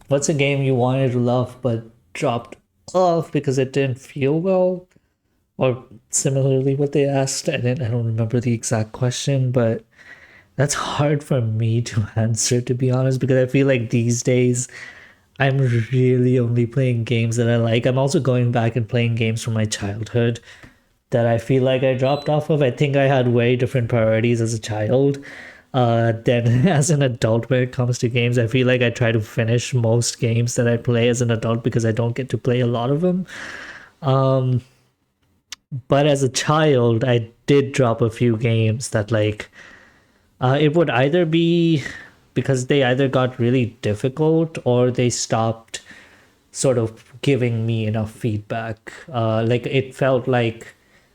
What's a game you wanted to love but dropped off because it didn't feel well? Or similarly, what they asked, I don't remember the exact question, but that's hard for me to answer, to be honest, because I feel like these days I'm really only playing games that I like. I'm also going back and playing games from my childhood that I feel like I dropped off of. I think I had way different priorities as a child than as an adult when it comes to games. I feel like I try to finish most games that I play as an adult because I don't get to play a lot of them. Um, but as a child, I did drop a few games that it would either be because they either got really difficult or they stopped sort of giving me enough feedback. Like it felt like,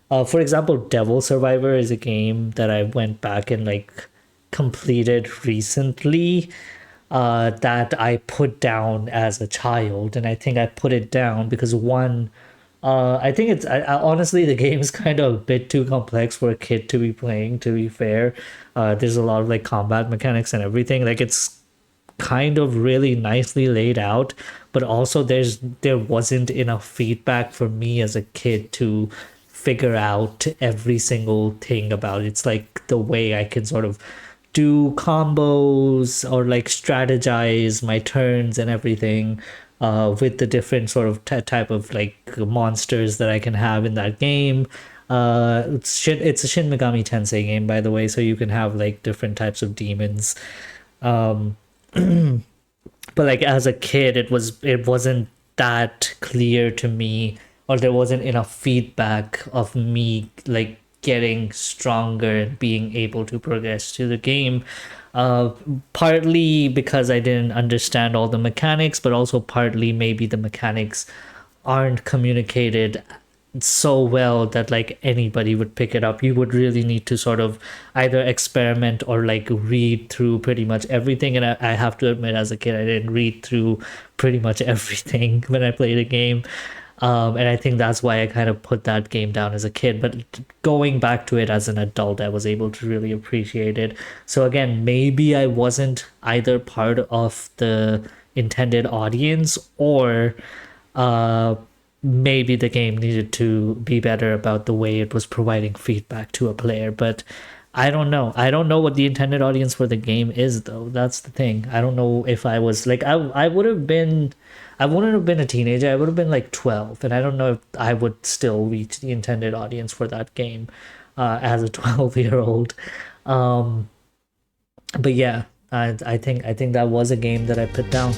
for example, Devil Survivor is a game that I went back and completed recently. That I put down as a child, and I think I put it down because one, I think honestly the game is kind of a bit too complex for a kid to be playing. To be fair, there's a lot of combat mechanics and everything. Like it's kind of really nicely laid out, but also there wasn't enough feedback for me as a kid to figure out every single thing about it. It's like the way I can sort of do combos or strategize my turns and everything with the different sort of type of monsters that I can have in that game. It's a Shin Megami Tensei game, by the way, so you can have different types of demons. Um, but as a kid it wasn't that clear to me, or there wasn't enough feedback of me getting stronger and being able to progress to the game, uh partly because I didn't understand all the mechanics, but also partly maybe the mechanics aren't communicated so well that anybody would pick it up. You would really need to sort of either experiment or read through pretty much everything. And I have to admit, as a kid, I didn't read through pretty much everything when I played a game. And I think that's why I kind of put that game down as a kid. But going back to it as an adult, I was able to really appreciate it. So again, maybe I wasn't either part of the intended audience, or uh, maybe the game needed to be better about the way it was providing feedback to a player. But I don't know. I don't know what the intended audience for the game is, though. That's the thing. I don't know if I was I would have been, I wouldn't have been a teenager. I would have been 12, and I don't know if I would still reach the intended audience for that game as a 12-year-old. Um, but yeah, I think that was a game that I put down.